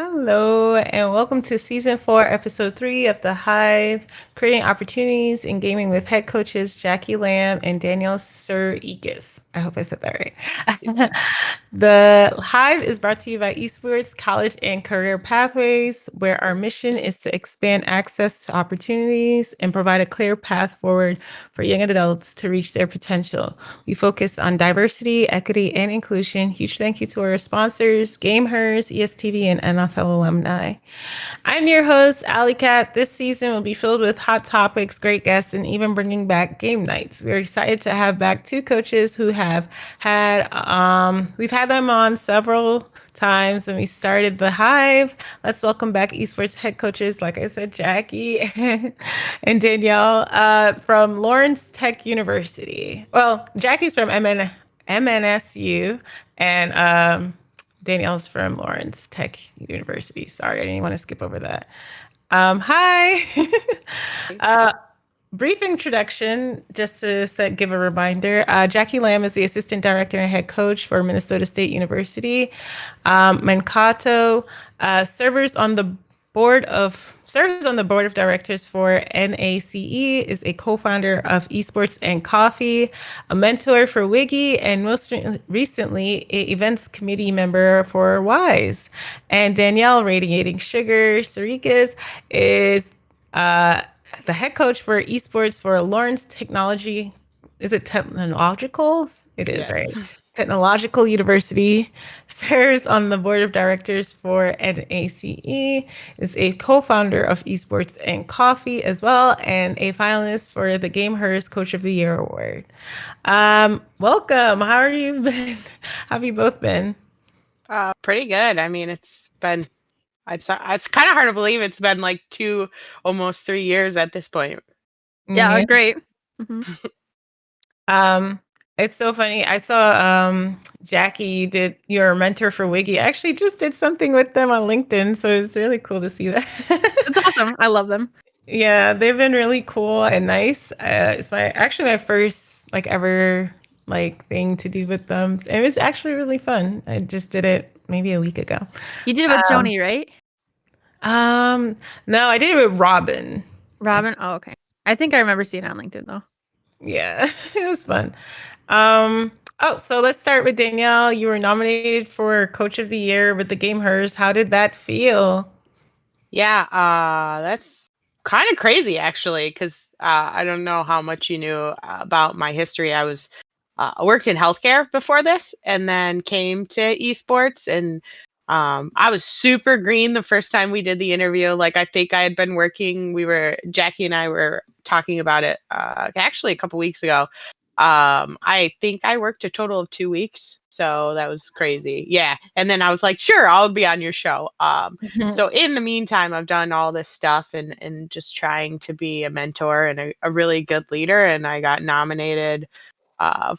Hello, and welcome to season 4, episode 3 of the Hive, creating opportunities in gaming with head coaches Jacquie Lamm and Danielle Sirekis. I hope I said that right. The Hive is brought to you by Esports, College and Career Pathways, where our mission is to expand access to opportunities and provide a clear path forward for young adults to reach their potential. We focus on diversity, equity, and inclusion. Huge thank you to our sponsors, GameHers, ESTV, and NFL alumni. I'm your host, Alley Cat. This season will be filled with hot topics, great guests, and even bringing back game nights. We're excited to have back two coaches who we've had them on several times when we started the Hive. Let's welcome back esports head coaches, like I said, Jacquie and Danielle from Lawrence Tech University. Well, Jackie's from MNSU, and Danielle's from Lawrence Tech University. Sorry, I didn't want to skip over that. Hi. Brief introduction, just to give a reminder. Jacquie Lamm is the assistant director and head coach for Minnesota State University. Mankato serves on the board of directors for NACE, is a co-founder of Esports and Coffee, a mentor for Wiggy, and most recently, a events committee member for Wise. And Danielle, radiating sugar, Sirekis, is the head coach for esports for Lawrence Technology. Is it technological? It is, Yes. right? Technological University, serves on the board of directors for NACE, is a co-founder of Esports and Coffee as well, and a finalist for the GameHers Coach of the Year Award. Welcome. How are you been? How have you both been? Pretty good. I mean, it's kind of hard to believe it's been like almost 3 years at this point. Yeah, great. It's so funny. I saw Jacquie did your mentor for Wiggy. I actually just did something with them on LinkedIn, so it's really cool to see that. It's awesome. I love them. Yeah, they've been really cool and nice. It's my first ever thing to do with them. It was actually really fun. I just did it maybe a week ago. You did it with Joni, right? No, I did it with Robin. Robin? Oh, okay. I think I remember seeing it on LinkedIn though. Yeah, it was fun. So let's start with Danielle. You were nominated for Coach of the Year with the GameHers. How did that feel? Yeah, that's kind of crazy actually, because I don't know how much you knew about my history. I worked in healthcare before this, and then came to esports, and I was super green the first time we did the interview. Like, I think I had been working. Jacquie and I were talking about it actually a couple weeks ago. I think I worked a total of 2 weeks, so that was crazy. Yeah, and then I was like, sure, I'll be on your show. So in the meantime, I've done all this stuff and just trying to be a mentor and a really good leader, and I got nominated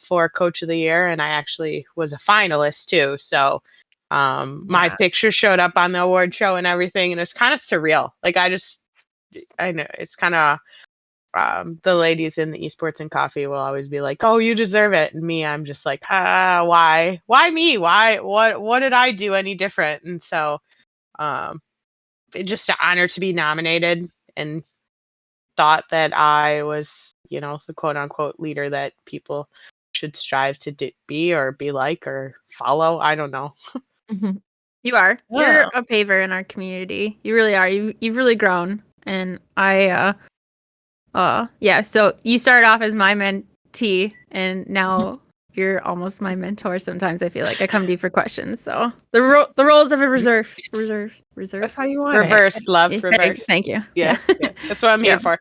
for Coach of the Year, and I actually was a finalist too. So my picture showed up on the award show and everything, and it's kind of surreal. Like, I know it's kind of the ladies in the esports and coffee will always be like, "Oh, you deserve it," and me, I'm just like, why me? What did I do any different? And so, it's just an honor to be nominated, and thought that I was, the quote unquote leader that people should strive to be or be like or follow. I don't know. You are. You're a paver in our community. You really are. You've really grown, and so you started off as my mentee, and now you're almost my mentor. Sometimes I feel like I come to you for questions. So the roles of a reserve. That's how you want Reversed, love, it. reversed. Thank you. Yeah. That's what I'm here for.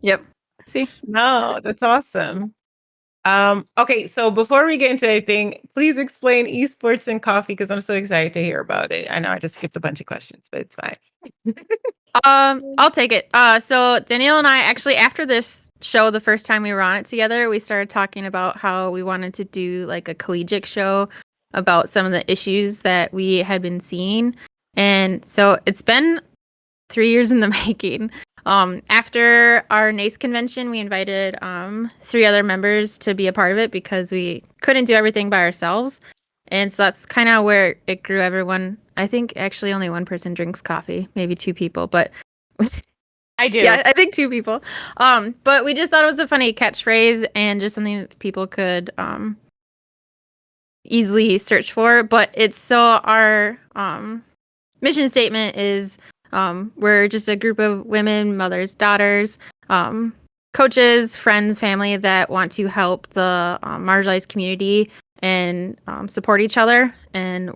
Yep. See? No, that's awesome. Okay, so before we get into anything, please explain esports and coffee because I'm so excited to hear about it. I know I just skipped a bunch of questions, but it's fine. I'll take it. So Danielle and I actually, after this show, the first time we were on it together, we started talking about how we wanted to do like a collegiate show about some of the issues that we had been seeing. And so it's been 3 years in the making. After our NACE convention, we invited 3 other members to be a part of it because we couldn't do everything by ourselves. And so that's kind of where it grew. Everyone I think actually only one person drinks coffee, maybe two people, but I do. yeah, I think two people. But we just thought it was a funny catchphrase and just something that people could easily search for. But it's so our mission statement is we're just a group of women, mothers, daughters, coaches, friends, family that want to help the marginalized community and support each other. And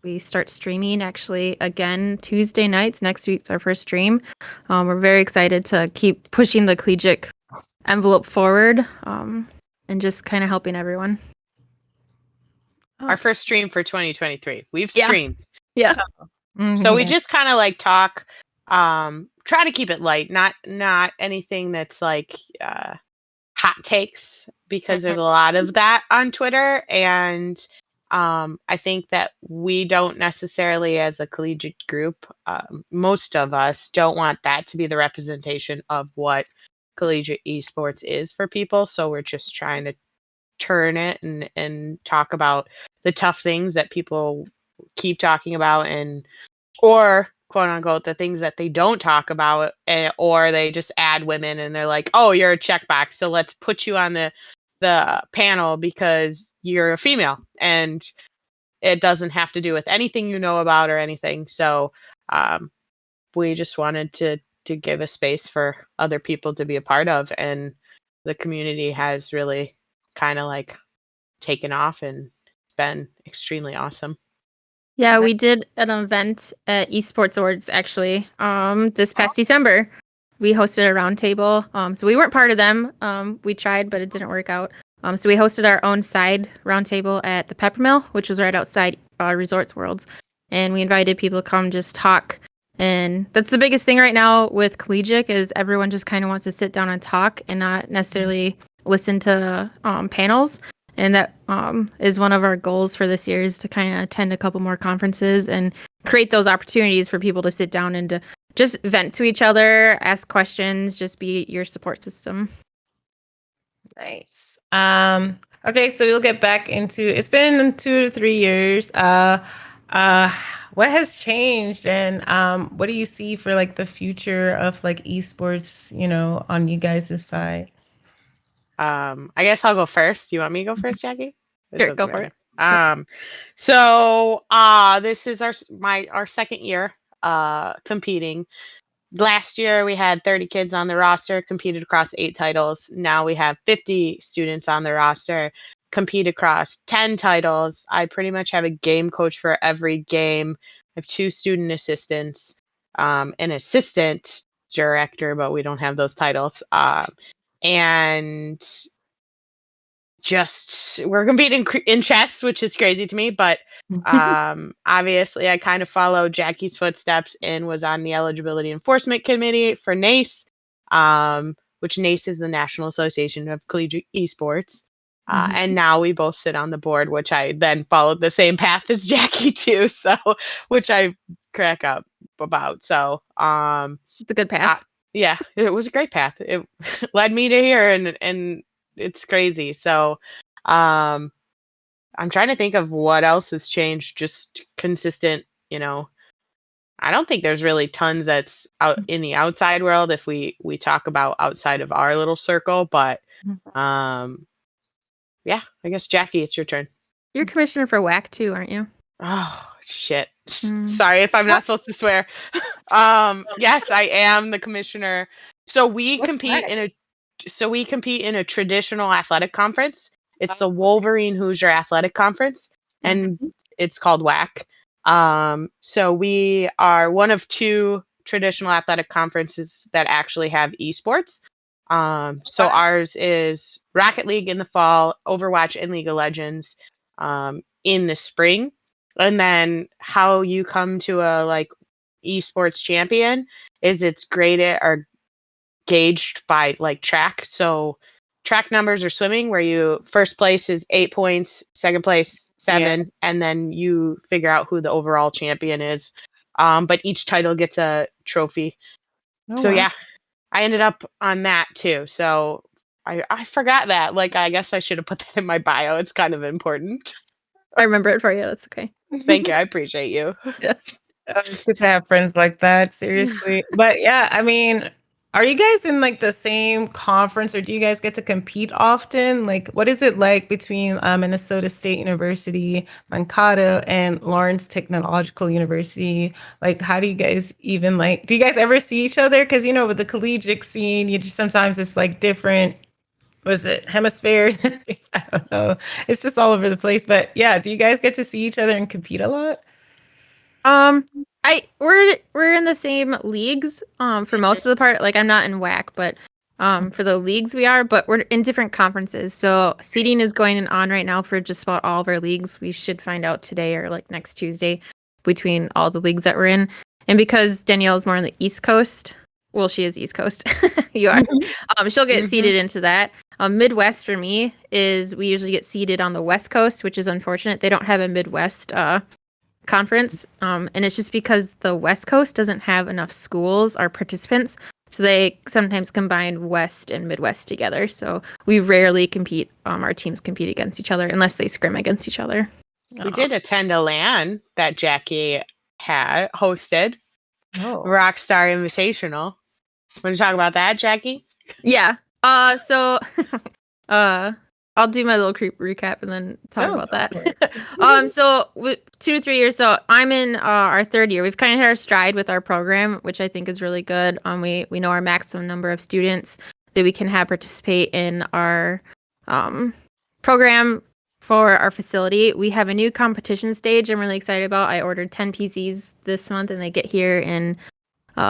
we start streaming actually again Tuesday nights. Next week's our first stream. We're very excited to keep pushing the collegiate envelope forward and just kind of helping everyone. Our first stream for 2023. We've Yeah. streamed. Yeah. So we just kind of like talk, try to keep it light, not anything that's like hot takes, because there's a lot of that on Twitter. And I think that we don't necessarily, as a collegiate group, most of us don't want that to be the representation of what collegiate esports is for people. So we're just trying to turn it and talk about the tough things that people keep talking about, and or quote unquote the things that they don't talk about, or they just add women and they're like, oh, you're a checkbox, so let's put you on the panel because you're a female, and it doesn't have to do with anything you know about or anything. So we just wanted to give a space for other people to be a part of, and the community has really kind of like taken off, and it's been extremely awesome. Yeah, we did an event at Esports Awards actually this past December. We hosted a roundtable. So we weren't part of them. We tried, but it didn't work out. So we hosted our own side roundtable at the Peppermill, which was right outside Resorts Worlds. And we invited people to come just talk. And that's the biggest thing right now with collegiate is everyone just kind of wants to sit down and talk and not necessarily listen to panels. And that is one of our goals for this year is to kind of attend a couple more conferences and create those opportunities for people to sit down and to just vent to each other, ask questions, just be your support system. Nice. Okay, so we'll get back into it's been 2 to 3 years. What has changed, and what do you see for like the future of like esports, on you guys' side? I guess I'll go first. You want me to go first, Jacquie? Sure, go for it. So this is our second year competing. Last year we had 30 kids on the roster, competed across 8 titles. Now we have 50 students on the roster, compete across 10 titles. I pretty much have a game coach for every game. I have 2 student assistants, an assistant director, but we don't have those titles. And just we're competing in chess, which is crazy to me, but obviously I kind of followed Jackie's footsteps and was on the eligibility enforcement committee for NACE, which NACE is the National Association of Collegiate Esports. And now we both sit on the board, which I then followed the same path as Jacquie too, so which I crack up about. So it's a good path. Yeah, it was a great path. It led me to here, and it's crazy. So I'm trying to think of what else has changed. Just consistent, I don't think there's really tons that's out in the outside world if we talk about outside of our little circle, but yeah, I guess Jacquie, it's your turn. You're commissioner for WAC too, aren't you? Oh shit. Sorry if I'm not supposed to swear. Yes, I am the commissioner. So we compete in a traditional athletic conference. It's the Wolverine Hoosier Athletic Conference, and it's called WAC. So we are one of 2 traditional athletic conferences that actually have esports. So ours is Rocket League in the fall, Overwatch and League of Legends in the spring. And then how you come to a like esports champion is it's graded or gauged by like track. So track numbers are swimming, where you first place is 8 points, second place 7, and then you figure out who the overall champion is. But each title gets a trophy. So yeah, I ended up on that too. So I forgot that. Like, I guess I should have put that in my bio. It's kind of important. I remember it for you. That's okay. Thank you. I appreciate you. Yeah. It's good to have friends like that, seriously. But yeah, I mean, are you guys in like the same conference or do you guys get to compete often? Like, what is it like between Minnesota State University, Mankato, and Lawrence Technological University? Like, how do you guys even like, do you guys ever see each other? Because, you know, with the collegiate scene, you just sometimes it's like different, was it hemispheres? I don't know. It's just all over the place. But yeah, do you guys get to see each other and compete a lot? Um, we're in the same leagues. For most of the part, like I'm not in WAC, but for the leagues we are, but we're in different conferences. So seeding is going on right now for just about all of our leagues. We should find out today or like next Tuesday between all the leagues that we're in. And because Danielle's more on the East Coast, well, she is East Coast. You are. She'll get seeded into that. Midwest for me is we usually get seeded on the West Coast, which is unfortunate. They don't have a Midwest conference, and it's just because the West Coast doesn't have enough schools or participants, so they sometimes combine West and Midwest together. So we rarely compete. Our teams compete against each other unless they scrim against each other. We did attend a LAN that Jacquie had hosted, Oh. Rockstar Invitational. Want to talk about that, Jacquie? Yeah. So I'll do my little recap and then talk about that. So 2 to 3 years. So I'm in our third year. We've kind of hit our stride with our program, which I think is really good. We know our maximum number of students that we can have participate in our program for our facility. We have a new competition stage I'm really excited about. I ordered 10 PCs this month and they get here in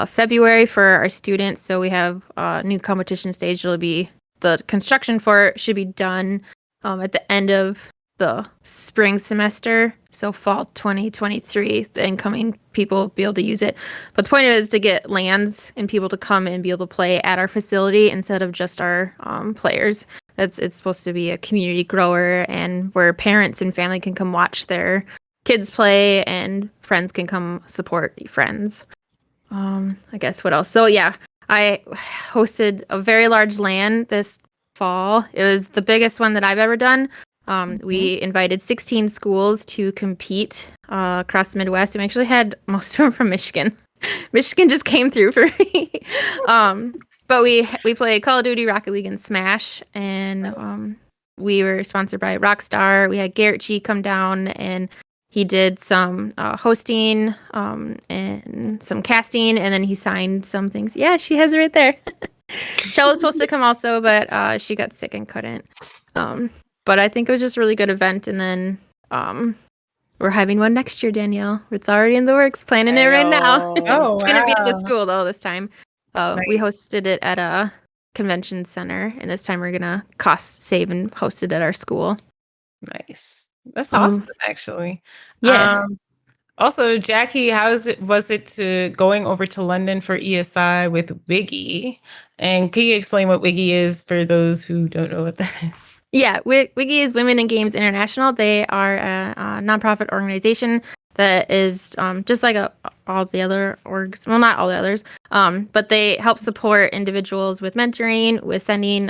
February for our students. So we have a new competition stage. It'll be the construction for it should be done at the end of the spring semester. So fall 2023, the incoming people will be able to use it. But the point is to get lands and people to come and be able to play at our facility instead of just our players. It's supposed to be a community grower and where parents and family can come watch their kids play and friends can come support friends. I guess what else? So yeah, I hosted a very large LAN this fall. It was the biggest one that I've ever done. We invited 16 schools to compete across the Midwest. And we actually had most of them from Michigan. Michigan just came through for me. But we played Call of Duty, Rocket League, and Smash. And we were sponsored by Rockstar. We had Garrett G come down and he did some hosting and some casting, and then he signed some things. Yeah, she has it right there. Shell was supposed to come also, but she got sick and couldn't. But I think it was just a really good event. And then we're having one next year, Danielle. It's already in the works, planning it right now. Oh, It's going to be at the wow. school, though, this time. We Nice. hosted it at a convention center, and this time we're going to cost save and host it at our school. Nice. That's awesome, actually. Yeah. Also, Jacquie, was it to going over to London for ESI with Wiggy? And can you explain what Wiggy is for those who don't know what that is? Yeah, Wiggy is Women in Games International. They are a nonprofit organization that is just like all the other orgs. Well, not all the others, but they help support individuals with mentoring, with sending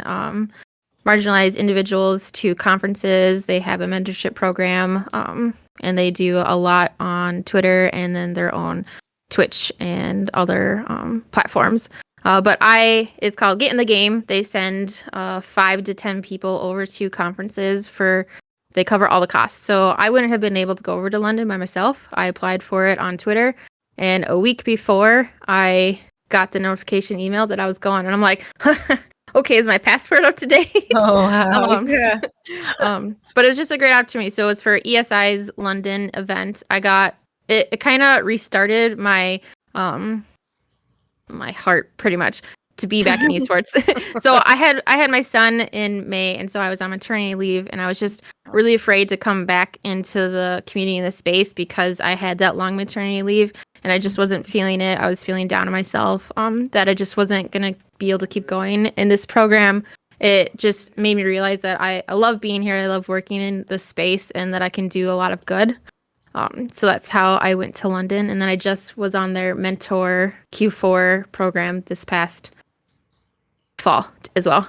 marginalized individuals to conferences. They have a mentorship program, and they do a lot on Twitter and then their own Twitch and other platforms. But it's called Get in the Game. They send 5 to 10 people over to conferences they cover all the costs. So I wouldn't have been able to go over to London by myself. I applied for it on Twitter, and a week before I got the notification email that I was going, and I'm like, okay, is my passport up to date? Oh, wow. Yeah. But it was just a great opportunity. So it's for ESI's London event. I got it kind of restarted my my heart pretty much to be back in esports. So I had my son in May, and so I was on maternity leave, and I was just really afraid to come back into the community in the space because I had that long maternity leave and I just wasn't feeling it. I was feeling down on myself, that I just wasn't gonna be able to keep going in this program. It just made me realize that I love being here. I love working in the space and that I can do a lot of good. So that's how I went to London. And then I just was on their mentor Q4 program this past fall as well.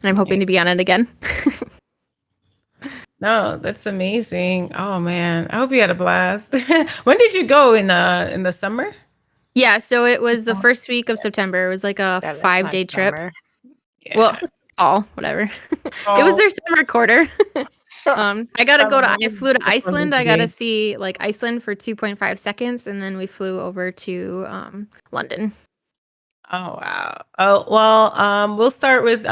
And I'm hoping to be on it again. No, that's amazing. Oh man, I hope you had a blast. When did you go in the summer? Yeah, so it was the first week of September. It was like a Yeah, that's not 5-day trip. summer. Well, Yeah. all whatever. It was Oh, their summer quarter. I got to go to. I summer. flew to That's what Iceland. it's I got to be. see like Iceland for 2.5 seconds, and then we flew over to London. Oh wow. Oh well, we'll start with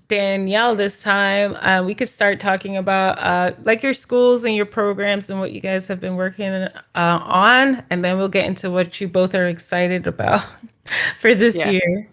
Danielle this time. We could start talking about like your schools and your programs and what you guys have been working on, and then we'll get into what you both are excited about for this Yeah. year.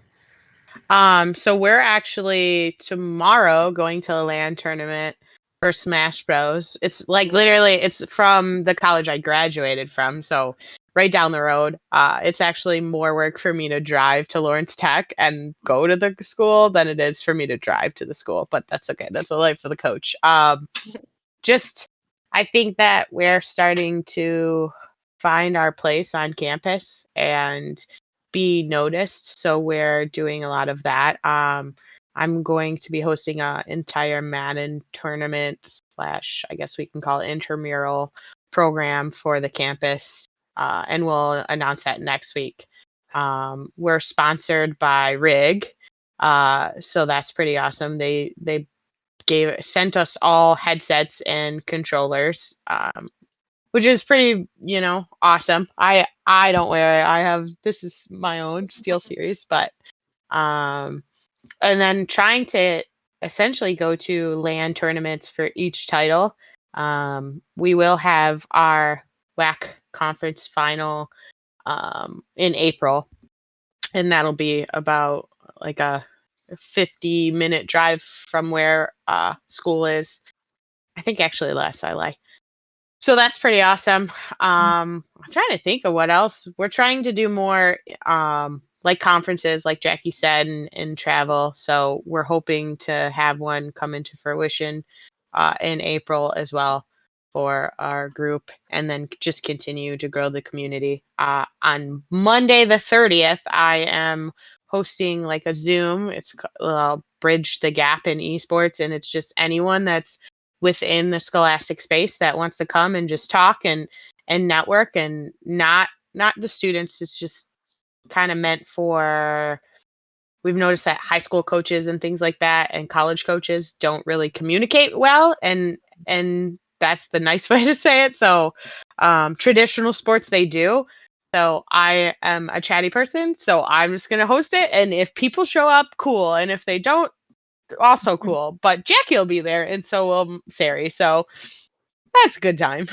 So we're actually tomorrow going to a LAN tournament for Smash Bros. It's like literally it's from the college I graduated from, so right down the road. It's actually more work for me to drive to Lawrence Tech and go to the school than it is for me to drive to the school, but that's okay. That's the life of the coach. Just I think that we're starting to find our place on campus and be noticed. So we're doing a lot of that. I'm going to be hosting a entire Madden tournament slash, I guess we can call it intramural program for the campus, and we'll announce that next week. We're sponsored by Rig, so that's pretty awesome. They sent us all headsets and controllers, which is pretty awesome. I don't wear it. I have this is my own Steel Series, but um and then trying to essentially go to LAN tournaments for each title. We will have our WAC conference final in April, and that'll be about like a 50-minute drive from where school is. I think actually less, I lie. So that's pretty awesome. I'm trying to think of what else. We're trying to do more like conferences, like Jacquie said, and travel. So we're hoping to have one come into fruition in April as well for our group, and then just continue to grow the community. On Monday the 30th, I am hosting like a Zoom. It's Bridge the Gap in Esports, and it's just anyone that's within the scholastic space that wants to come and just talk and network, and not the students. It's just kind of meant for, we've noticed that high school coaches and things like that and college coaches don't really communicate well, and that's the nice way to say it. So traditional sports they do. So I am a chatty person, so I'm just going to host it, and if people show up, cool, and if they don't, also cool. But Jacquie will be there, and so will Sari. So that's a good time.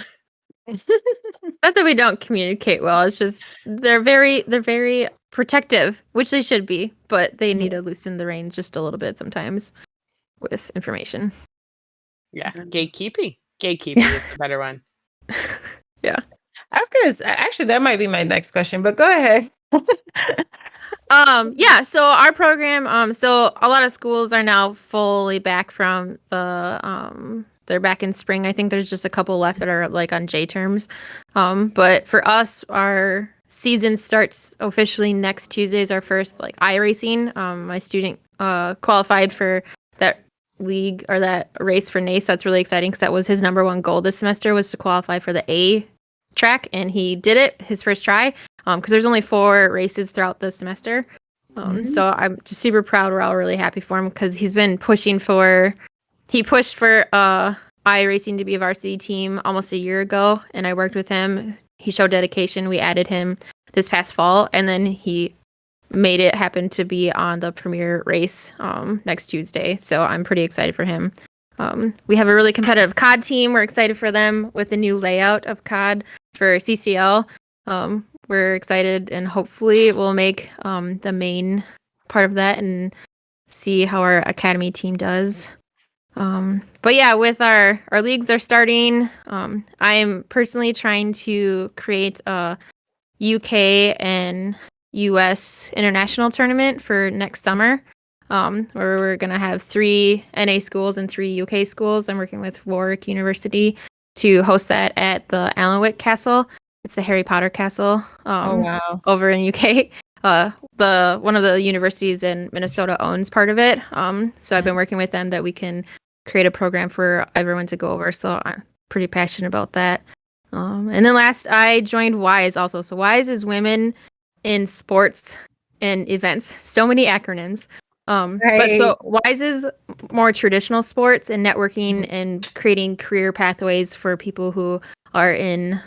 Not that we don't communicate well. It's just they're very protective, which they should be, but they need to loosen the reins just a little bit sometimes with information. Yeah, gatekeeping is the better one. Yeah. I was gonna actually that might be my next question, but go ahead. Yeah, so our program, so a lot of schools are now fully back from they're back in spring. I think there's just a couple left that are like on J terms. But for us, our season starts officially next Tuesday is our first like iRacing. My student qualified for that league or that race for NACE. That's really exciting because that was his number one goal this semester, was to qualify for the A track, and he did it his first try. Because there's only 4 races throughout the semester. So I'm just super proud. We're all really happy for him because he's been pushed for iRacing to be a varsity team almost a year ago, and I worked with him. He showed dedication. We added him this past fall, and then he made it happen to be on the premier race next Tuesday. So I'm pretty excited for him. We have a really competitive COD team. We're excited for them with the new layout of COD for CCL. We're excited, and hopefully we'll make the main part of that and see how our academy team does. But yeah, with our leagues, they're starting. I'm personally trying to create a UK and US international tournament for next summer, where we're going to have 3 NA schools and 3 UK schools. I'm working with Warwick University to host that at the Allenwick Castle. It's the Harry Potter castle Wow. over in UK. One of the universities in Minnesota owns part of it. So I've been working with them that we can create a program for everyone to go over. So I'm pretty passionate about that. And then last, I joined WISE also. So WISE is Women in Sports and Events. So many acronyms. But so WISE is more traditional sports and networking and creating career pathways for people who are in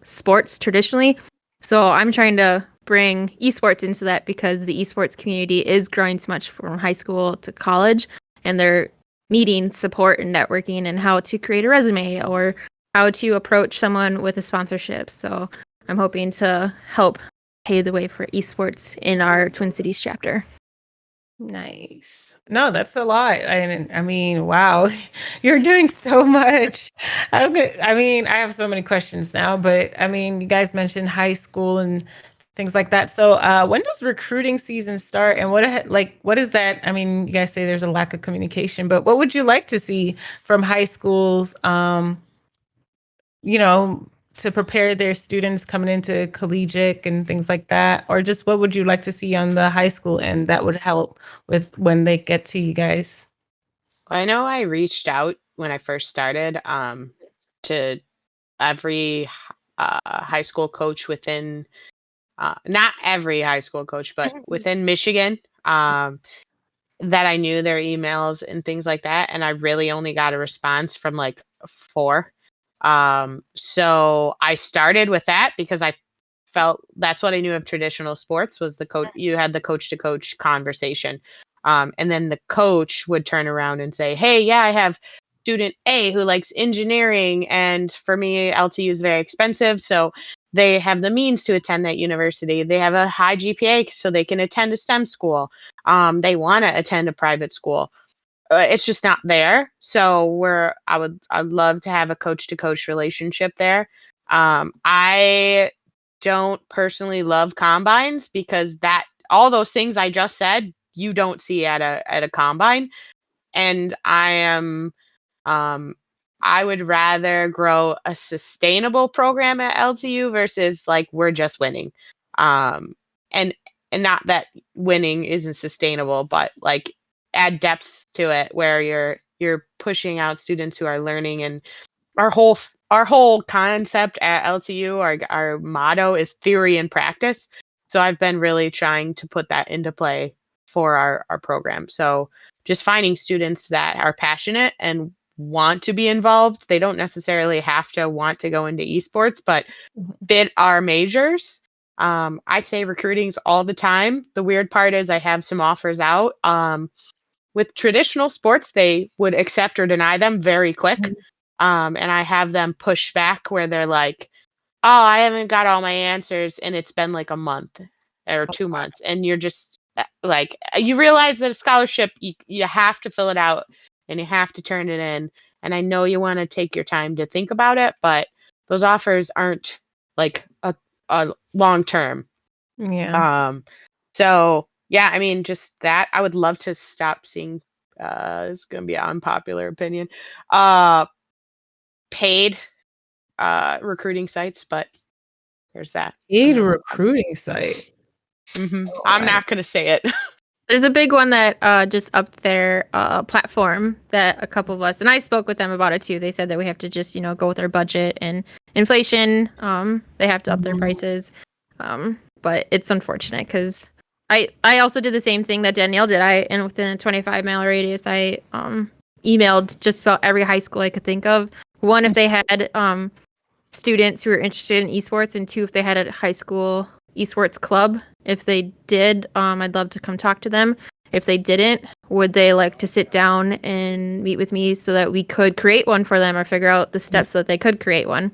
sports traditionally. So I'm trying to bring esports into that because the esports community is growing so much from high school to college, and they're needing support and networking and how to create a resume or how to approach someone with a sponsorship. So I'm hoping to help pave the way for esports in our Twin Cities chapter. Nice. No, that's a lot. I mean, wow, you're doing so much. I mean, I have so many questions now, but I mean, you guys mentioned high school and things like that. So, when does recruiting season start, and what is that? I mean, you guys say there's a lack of communication, but what would you like to see from high schools? You know, to prepare their students coming into collegiate and things like that? Or just what would you like to see on the high school end that would help with when they get to you guys? I know I reached out when I first started to every high school coach within, not every high school coach, but within Michigan, that I knew their emails and things like that. And I really only got a response from like 4. So I started with that because I felt that's what I knew of traditional sports was the coach. You had the coach to coach conversation. And then the coach would turn around and say, hey, yeah, I have student A who likes engineering. And for me, LTU is very expensive. So they have the means to attend that university. They have a high GPA so they can attend a STEM school. They want to attend a private school. It's just not there. So I'd love to have a coach to coach relationship there. I don't personally love combines because that all those things I just said you don't see at a combine. And I would rather grow a sustainable program at LTU versus like we're just winning. And and not that winning isn't sustainable, but like add depths to it where you're pushing out students who are learning. And our whole concept at LTU, our motto is theory and practice. So I've been really trying to put that into play for our program. So just finding students that are passionate and want to be involved. They don't necessarily have to want to go into esports, but fit our majors. I say recruiting's all the time. The weird part is I have some offers out. With traditional sports, they would accept or deny them very quick. And I have them push back where they're like, oh, I haven't got all my answers. And it's been like a month or 2 months. And you're just like, you realize that a scholarship, you have to fill it out and you have to turn it in. And I know you want to take your time to think about it, but those offers aren't like a long term. Yeah. So yeah, I mean, just that I would love to stop seeing, it's going to be an unpopular opinion, paid recruiting sites, but there's that. Paid recruiting sites. Oh, I'm not going to say it. There's a big one that just upped their platform that a couple of us, and I spoke with them about it too. They said that we have to just, go with our budget and inflation. They have to up their prices. But it's unfortunate because I also did the same thing that Danielle did. And within a 25-mile radius, I emailed just about every high school I could think of. One, if they had students who were interested in esports, and 2, if they had a high school esports club. If they did, I'd love to come talk to them. If they didn't, would they like to sit down and meet with me so that we could create one for them or figure out the steps so that they could create one?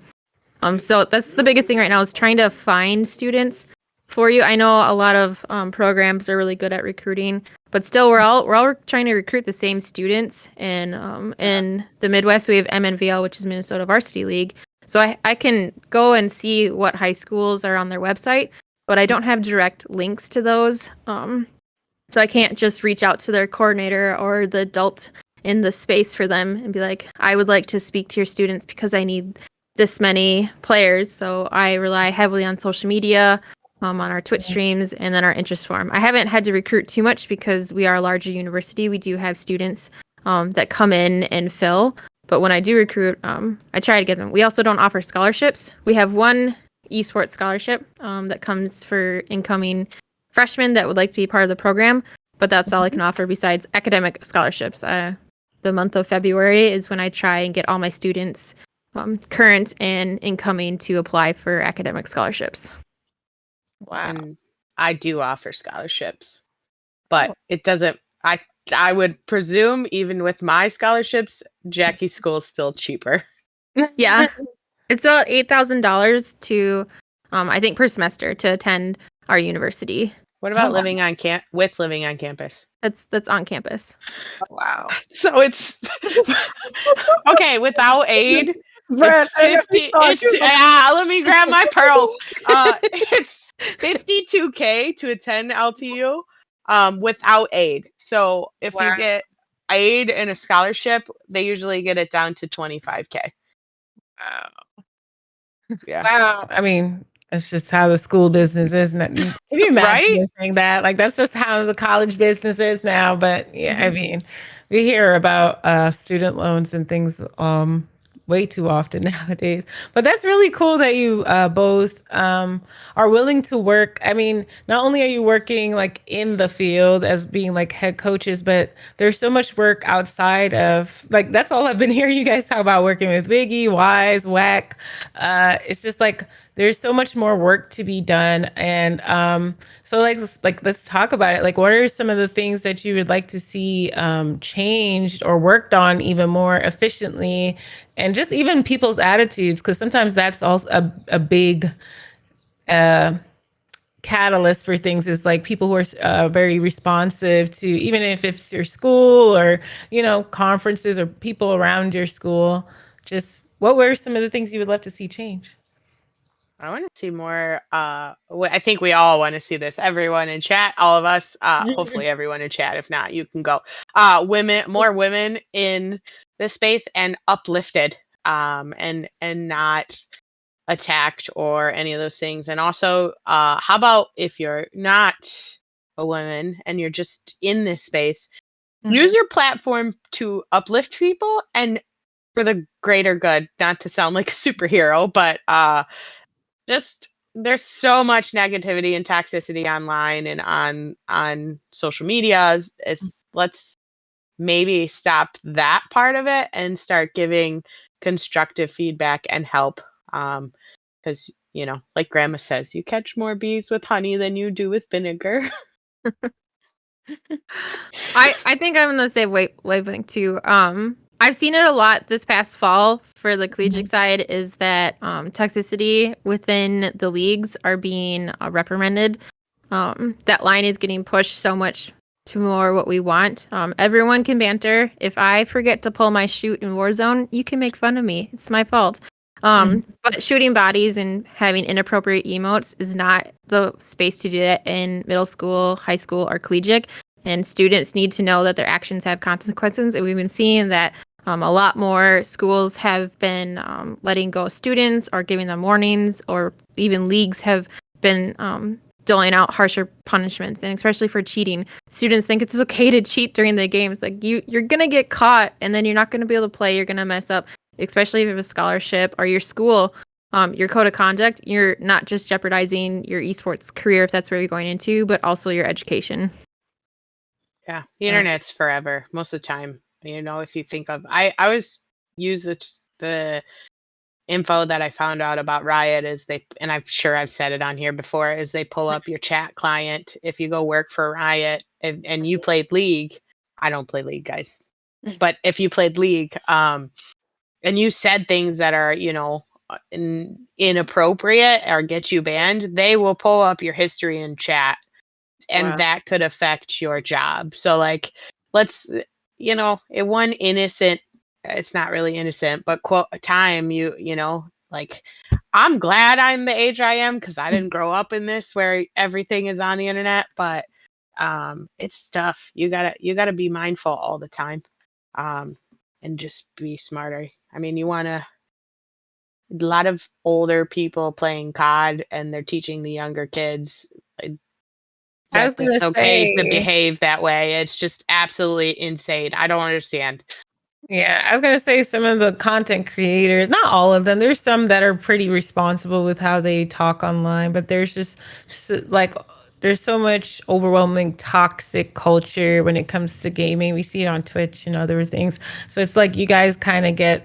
So that's the biggest thing right now is trying to find students for you. I know a lot of programs are really good at recruiting, but still we're all trying to recruit the same students. And in the Midwest, we have MNVL, which is Minnesota Varsity League. So I can go and see what high schools are on their website, but I don't have direct links to those. So I can't just reach out to their coordinator or the adult in the space for them and be like, I would like to speak to your students because I need this many players. So I rely heavily on social media, on our Twitch streams, and then our interest forum. I haven't had to recruit too much because we are a larger university. We do have students that come in and fill. But when I do recruit, I try to get them. We also don't offer scholarships. We have one esports scholarship that comes for incoming freshmen that would like to be part of the program, but that's all I can offer besides academic scholarships. The month of February is when I try and get all my students, current and incoming, to apply for academic scholarships. Wow. And I do offer scholarships, but it doesn't. I would presume even with my scholarships, Jackie's school is still cheaper. Yeah, it's about $8,000 to, I think, per semester to attend our university. What about Oh, living on living on campus? That's on campus. wow. So it's okay without aid. Brett, It's I got these 50. thoughts. It's let me grab my pearls. It's 52K to attend LTU, without aid. So if you Wow. get aid and a scholarship, they usually get it down to 25K. Wow. Yeah. Wow. I mean, that's just how the school business is. Can you imagine Right? saying that? Like, that's just how the college business is now. But yeah, I Mhm. mean, we hear about student loans and things way too often nowadays. But that's really cool that you both are willing to work. I mean, not only are you working like in the field as being like head coaches, but there's so much work outside of like that's all I've been hearing you guys talk about working with Biggie, Wise, Whack. It's just like there's so much more work to be done, and so let's talk about it. Like, what are some of the things that you would like to see changed or worked on even more efficiently, and just even people's attitudes, because sometimes that's also a big catalyst for things is like people who are very responsive to even if it's your school or conferences or people around your school. Just what were some of the things you would love to see change? I want to see more. I think we all want to see this. Everyone in chat, all of us. Hopefully, everyone in chat. If not, you can go. More women in this space and uplifted. And not attacked or any of those things. And also, how about if you're not a woman and you're just in this space, use your platform to uplift people and for the greater good. Not to sound like a superhero, but just there's so much negativity and toxicity online and on social media. Let's maybe stop that part of it and start giving constructive feedback and help. Because like grandma says, you catch more bees with honey than you do with vinegar. I think I'm in the same wavelength too. I've seen it a lot this past fall for the collegiate side, is that toxicity within the leagues are being reprimanded. That line is getting pushed so much to more what we want. Everyone can banter. If I forget to pull my shoot in Warzone, you can make fun of me. It's my fault. But shooting bodies and having inappropriate emotes is not the space to do that in middle school, high school, or collegiate. And students need to know that their actions have consequences. And we've been seeing that a lot more schools have been letting go students or giving them warnings, or even leagues have been doling out harsher punishments, and especially for cheating. Students think it's okay to cheat during the games. Like you're gonna get caught, and then you're not gonna be able to play. You're gonna mess up, especially if you have a scholarship or your school. Your code of conduct. You're not just jeopardizing your esports career if that's where you're going into, but also your education. Yeah, the internet's forever most of the time. If you think of, I always use the info that I found out about Riot is and I'm sure I've said it on here before, is they pull up your chat client if you go work for Riot and you played League. I don't play League, guys, but if you played League, and you said things that are inappropriate or get you banned, they will pull up your history in chat, and Wow. that could affect your job. So like, let's, it one innocent, it's not really innocent, but quote time, like, I'm glad I'm the age I am because I didn't grow up in this where everything is on the internet, but it's tough. You gotta be mindful all the time, and just be smarter. I mean, a lot of older people playing COD and they're teaching the younger kids. I was that gonna it's okay to say, behave that way. It's just absolutely insane. I don't understand. yeah, I was gonna say some of the content creators, not all of them. There's some that are pretty responsible with how they talk online, but there's just like there's so much overwhelming toxic culture when it comes to gaming. We see it on Twitch and other things. So it's like you guys kind of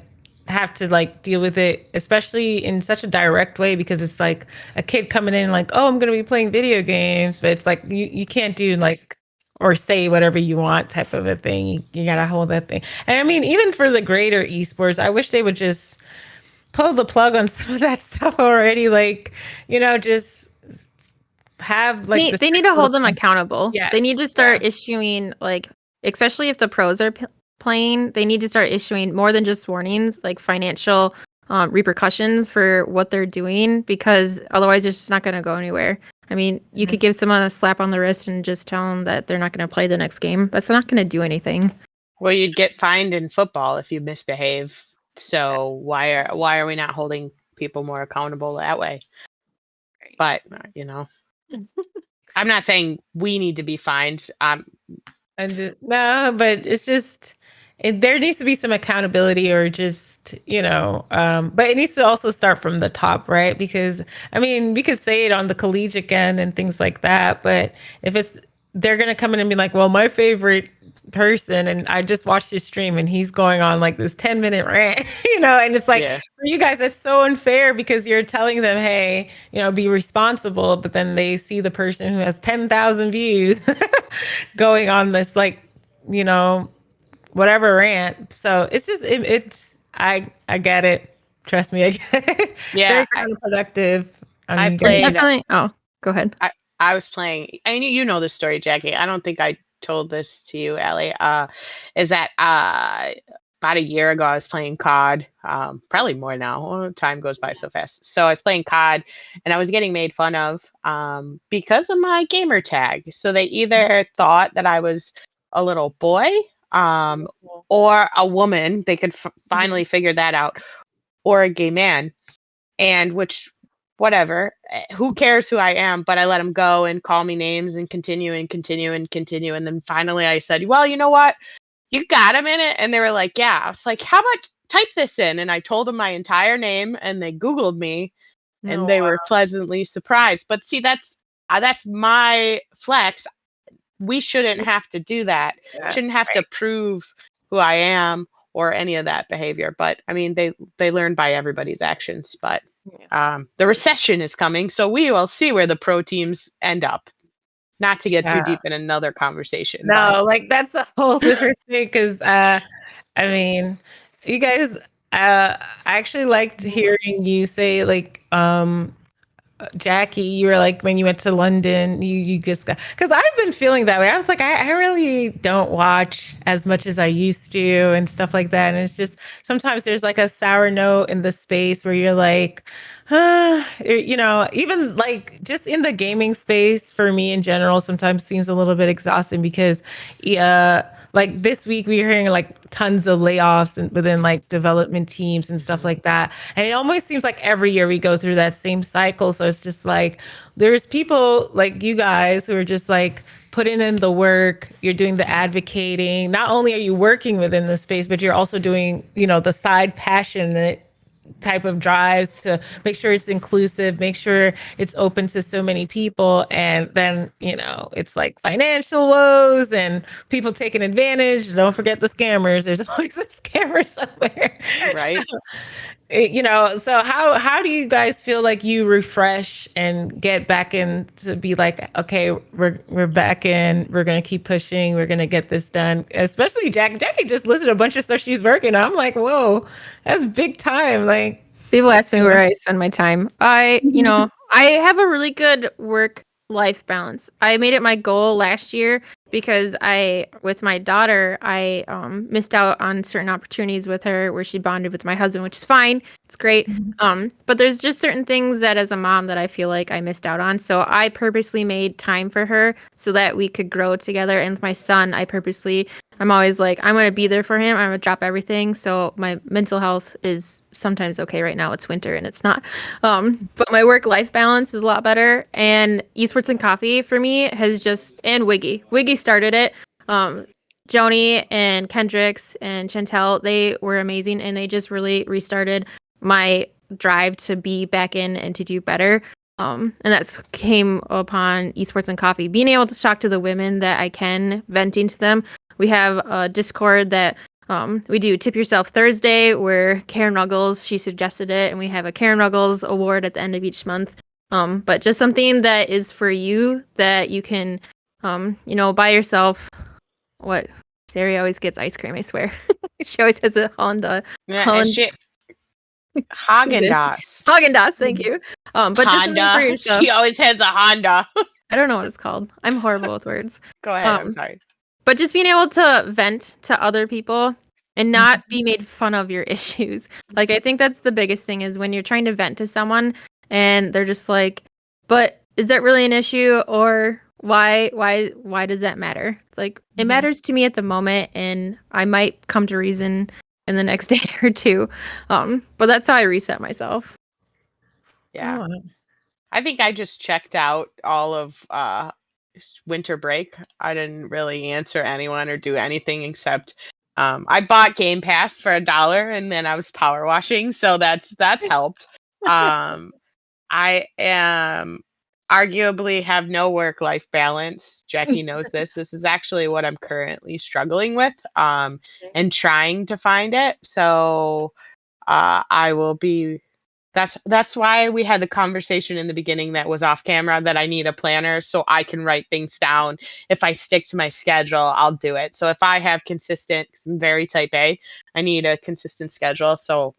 have to like deal with it, especially in such a direct way because it's like a kid coming in like, oh, I'm gonna be playing video games, but it's like you can't do like or say whatever you want type of a thing. You gotta hold that thing. And I mean, even for the greater esports, I wish they would just pull the plug on some of that stuff already. Like, just have like the They need strict to hold them protocol. accountable. They need Yes. to Yeah. start issuing, like, especially if the pros are playing, they need to start issuing more than just warnings, like financial repercussions for what they're doing, because otherwise it's just not going to go anywhere. I mean, you could give someone a slap on the wrist and just tell them that they're not going to play the next game. That's not going to do anything. Well, you'd get fined in football if you misbehave. So why are we not holding people more accountable that way? But I'm not saying we need to be fined. No, but it's just there needs to be some accountability or just but it needs to also start from the top, right? Because I mean we could say it on the collegiate end and things like that, but if it's they're gonna come in and be like, well, my favorite person, and I just watched his stream and he's going on like this 10-minute rant, and it's like Yeah. for you guys that's so unfair because you're telling them, hey, be responsible, but then they see the person who has 10,000 views going on this like you know whatever rant. So it's just it's I get it, trust me, I get it. It's Yeah, very counterproductive. I You There's guys. played. definitely. Oh, go ahead. I was playing. I mean, you know the story, Jackie. I don't think I told this to you, Ellie. Is that about a year ago I was playing COD. Probably more now. Oh, time goes by so fast. So I was playing COD, and I was getting made fun of because of my gamer tag. So they either thought that I was a little boy or a woman. They could finally figure that out, or a gay man, and which whatever, who cares who I am, but I let him go and call me names and continue and continue and continue, and then finally I said, well, you know what, you got a minute? And they were like, yeah. I was like, how about type this in? And I told them my entire name, and they Googled me, and No, they were pleasantly surprised. But see, that's my flex. We shouldn't have to do that. Shouldn't have to prove who I am or any of that behavior. But I mean, they learn by everybody's actions. But the recession is coming, so we will see where the pro teams end up. Not to get too yeah. deep in another conversation, but No, like that's a whole different thing because I mean, you guys I actually liked hearing you say like Jackie, you were like when you went to London, you just got because I've been feeling that way. I was like, I really don't watch as much as I used to and stuff like that. And it's just sometimes there's like a sour note in the space where you're like, even like just in the gaming space for me in general, sometimes seems a little bit exhausting because yeah, like this week we were hearing like tons of layoffs and within like development teams and stuff like that. And it almost seems like every year we go through that same cycle. So it's just like there's people like you guys who are just like putting in the work, you're doing the advocating. Not only are you working within the space, but you're also doing, the side passion type of drives to make sure it's inclusive, make sure it's open to so many people. And then, it's like financial woes and people taking advantage. Don't forget the scammers. There's always a scammer somewhere. right. So how do you guys feel like you refresh and get back in to be like, okay, we're back in, we're gonna keep pushing, we're gonna get this done. Especially Jackie just listed a bunch of stuff she's working on. I'm like, whoa, that's big time. Like, People ask me where I spend my time. I have a really good work-life balance. I made it my goal last year because with my daughter, I missed out on certain opportunities with her where she bonded with my husband, which is fine. It's great. But there's just certain things that as a mom that I feel like I missed out on. So I purposely made time for her so that we could grow together. And with my son, I purposely I'm always like, I'm going to be there for him. I'm going to drop everything. So my mental health is sometimes okay right now. It's winter and it's not. But my work-life balance is a lot better. And Esports and Coffee for me has just, and Wiggy. Wiggy started it. Joni and Kendricks and Chantel, they were amazing. And they just really restarted my drive to be back in and to do better. And that's came upon Esports and Coffee. Being able to talk to the women that I can, venting to them. We have a Discord that we do Tip Yourself Thursday, where Karen Ruggles, she suggested it, and we have a Karen Ruggles award at the end of each month. But just something that is for you that you can, buy yourself. What? Sari always gets ice cream, I swear. She always has a Honda. Yeah, and she Haagen-Dazs. Haagen-Dazs, thank you. But just something for Honda. yourself. She always has a Honda. I don't know what it's called. I'm horrible with words. Go ahead. I'm sorry. But just being able to vent to other people and not be made fun of your issues. Like, I think that's the biggest thing is when you're trying to vent to someone and they're just like, but is that really an issue? Or why does that matter? It's like, it matters to me at the moment and I might come to reason in the next day or two. But that's how I reset myself. Yeah. I think I just checked out all of winter break. I didn't really answer anyone or do anything except I bought Game Pass for $1 and then I was power washing, so that's helped. I am arguably have no work-life balance. Jacquie knows this. This is actually what I'm currently struggling with and trying to find it. So I will be that's why we had the conversation in the beginning that was off camera, that I need a planner so I can write things down. If I stick to my schedule, I'll do it. So if I have consistent, because I'm very type A, I need a consistent schedule. So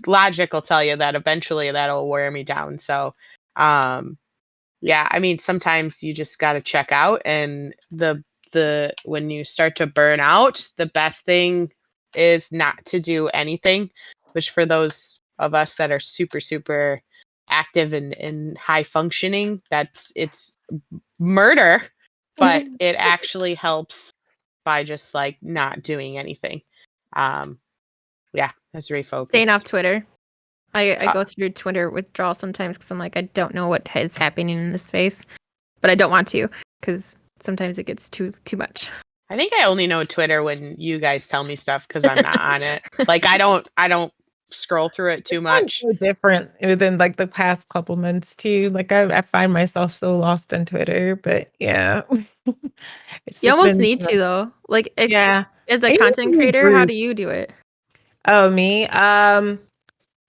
logic will tell you that eventually that'll wear me down. So yeah, I mean, sometimes you just got to check out, and the when you start to burn out, the best thing is not to do anything, which for those of us that are super active and high functioning, it's murder, but it actually helps by just like not doing anything. Yeah, that's refocus. Staying off Twitter. I go through Twitter withdrawal sometimes because I'm like, I don't know what is happening in this space, but I don't want to because sometimes it gets too much. I think I only know Twitter when you guys tell me stuff because I'm not on it. Like I don't scroll through it too much. So different within like the past couple months too. Like I find myself so lost on Twitter, but yeah. You almost need to though. Like yeah. As a content creator, how do you do it? Oh, me?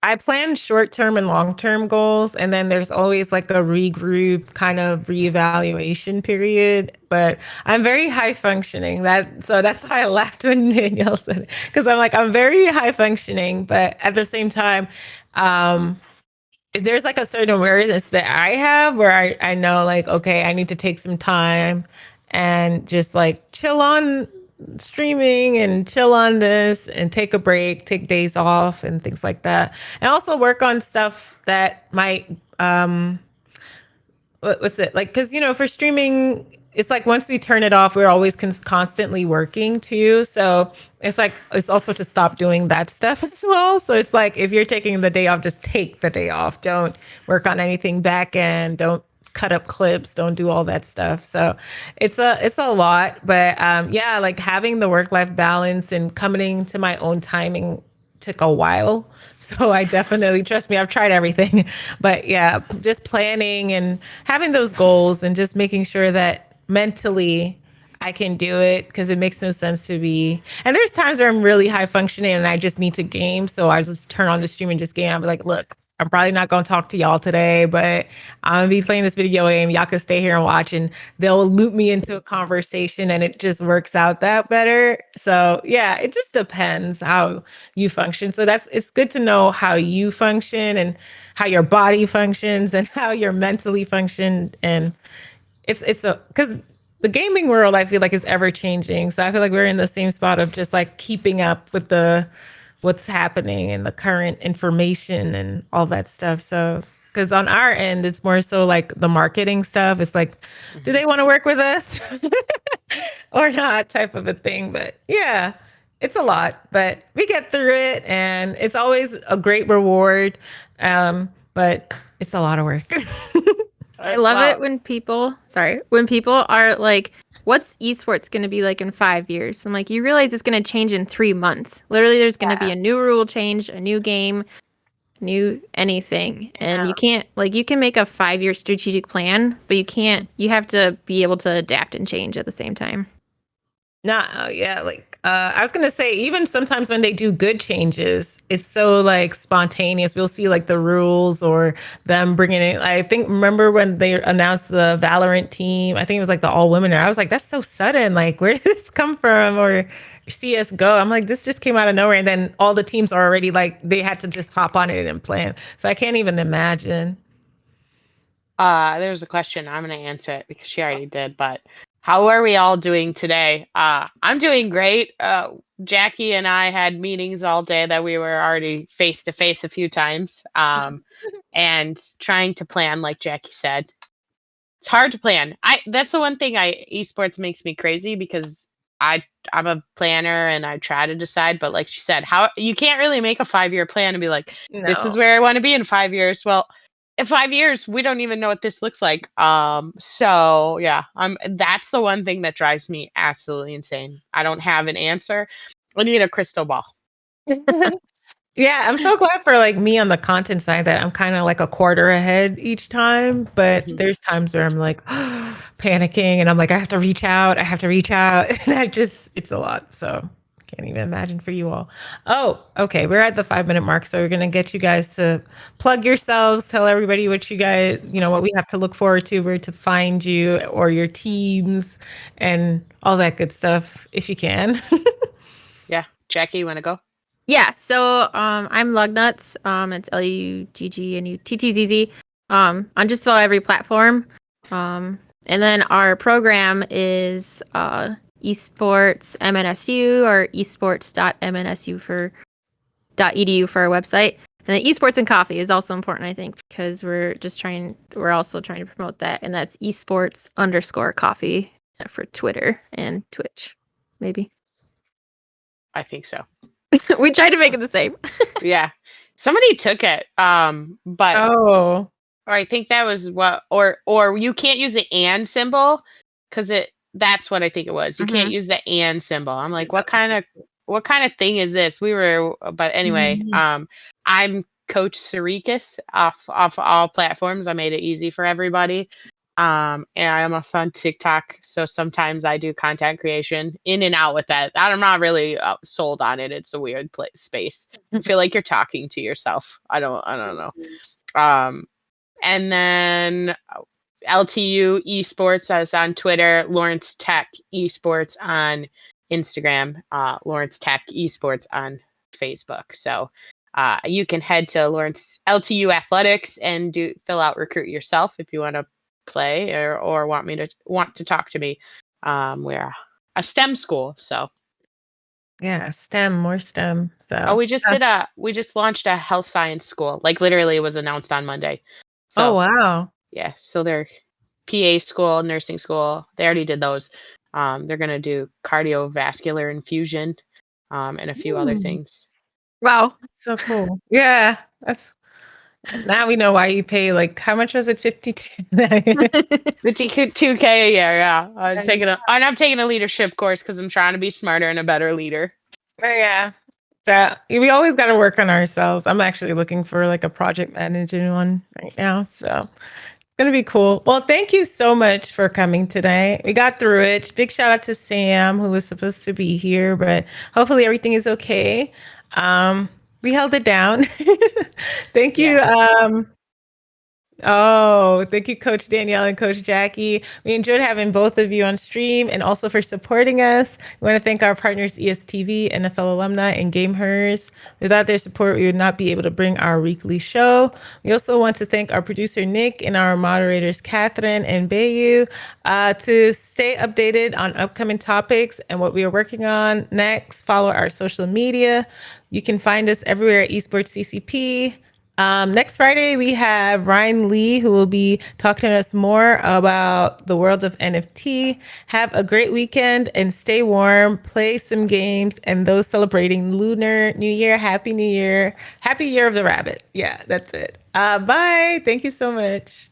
I plan short-term and long-term goals, and then there's always like a regroup kind of reevaluation period. But I'm very high functioning. So that's why I laughed when Danielle said it, because I'm very high functioning, but at the same time, there's like a certain awareness that I have where I know like, okay, I need to take some time and just like chill on streaming and chill on this and take a break, take days off and things like that. And also work on stuff that might what's it like, because for streaming it's like once we turn it off we're always constantly working too, so it's also to stop doing that stuff as well. So it's like if you're taking the day off, just take the day off, don't work on anything back end, don't cut up clips, don't do all that stuff. So it's a lot, but yeah, like having the work-life balance and coming to my own timing took a while. So I definitely, trust me, I've tried everything. But yeah, just planning and having those goals and just making sure that mentally I can do it, because it makes no sense to be. And there's times where I'm really high functioning and I just need to game. So I just turn on the stream and just game. I'll be like, look, I'm probably not going to talk to y'all today, but I'm going to be playing this video game. Y'all can stay here and watch, and they'll loop me into a conversation and it just works out that better. So yeah, it just depends how you function. So it's good to know how you function and how your body functions and how you're mentally function. And because the gaming world, I feel like, is ever changing. So I feel like we're in the same spot of just like keeping up with what's happening and the current information and all that stuff. So, because on our end, it's more so like the marketing stuff. It's like, do they want to work with us? or not type of a thing. But yeah, it's a lot, but we get through it, and it's always a great reward. But it's a lot of work. I love Well, it when people are like, what's esports going to be like in 5 years? I'm like, you realize it's going to change in 3 months. Literally, there's going to be Yeah. a new rule change, a new game, new anything. And Yeah. you can't, like, you can make a 5 year strategic plan, but you have to be able to adapt and change at the same time. Yeah, like I was gonna say, even sometimes when they do good changes, it's so like spontaneous. We'll see like the rules or them bringing it. I think remember when they announced the Valorant team? I think it was like the all women. I was like, that's so sudden. Like, where did this come from? Or CS:GO. I'm like, this just came out of nowhere, and then all the teams are already like they had to just hop on it and plan. So I can't even imagine. there's a question. I'm going to answer it because she already did. But how are we all doing today? I'm doing great. Jackie and I had meetings all day that we were already face to face a few times. And trying to plan, like Jackie said, it's hard to plan. I That's the one thing esports makes me crazy because I I'm a planner and I try to decide, but like she said, how you can't really make a 5 year plan and be like, this is No. where I want to be in 5 years. Well, in 5 years, we don't even know what this looks like. So yeah, that's the one thing that drives me absolutely insane. I don't have an answer. I need a crystal ball. Yeah, I'm so glad for like me on the content side that I'm kind of like a quarter ahead each time. But Mhm. there's times where I'm like panicking and I'm like, I have to reach out. I have to reach out. And it's a lot. So I can't even imagine for you all. Oh, okay. We're at the 5 minute mark. So we're going to get you guys to plug yourselves, tell everybody what you guys, what we have to look forward to, where to find you or your teams and all that good stuff if you can. Yeah, Jackie, you want to go? Yeah, so I'm Lugnuts. It's LUGGNUTTZZ. On just about every platform. And then our program is esports MNSU or esports.mnsu .edu for our website. And then esports and coffee is also important, I think, because we're also trying to promote that. And that's esports_coffee for Twitter and Twitch, maybe. I think so. We tried to make it the same. Yeah. Somebody took it. But Oh. or I think that was what, or you can't use the and symbol because that's what I think it was. You can't use the and symbol. I'm like, what kind of thing is this? But anyway, Mhm. I'm Coach Sirekis off all platforms. I made it easy for everybody. And I'm also on TikTok, so sometimes I do content creation in and out with that. I'm not really sold on it. It's a weird space. I feel like you're talking to yourself. I don't know. Um, and then LTU Esports is on Twitter, Lawrence Tech Esports on Instagram, Lawrence Tech Esports on Facebook. So you can head to Lawrence LTU Athletics and fill out recruit yourself if you want to play or want to talk to me. We're a STEM school, so Yeah, STEM, more STEM. oh, So, we just launched a health science school. Like literally, it was announced on Monday. oh So wow. yeah, so they're PA school, nursing school. They already did those. They're gonna do cardiovascular infusion, and a few other Mm, things. Wow. that's so cool. Yeah, that's now we know why you pay like how much was it? 52. 52K a year, yeah. I'm taking a leadership course because I'm trying to be smarter and a better leader. Yeah. So we always got to work on ourselves. I'm actually looking for like a project managing one right now. So it's gonna be cool. Well, thank you so much for coming today. We got through it. Big shout out to Sam who was supposed to be here, but hopefully everything is okay. Um, we held it down. Thank you. Yeah. Oh, thank you, Coach Danielle and Coach Jackie. We enjoyed having both of you on stream and also for supporting us. We want to thank our partners, ESTV, NFL Alumni, and Gamehers. Without their support, we would not be able to bring our weekly show. We also want to thank our producer, Nick, and our moderators, Catherine and Bayou. To stay updated on upcoming topics and what we are working on next, follow our social media. You can find us everywhere at Esports CCP. Next Friday, we have Ryan Lee, who will be talking to us more about the world of NFT. Have a great weekend and stay warm, play some games, and those celebrating Lunar New Year, Happy New Year. Happy Year of the Rabbit. Yeah, that's it. Bye. Thank you so much.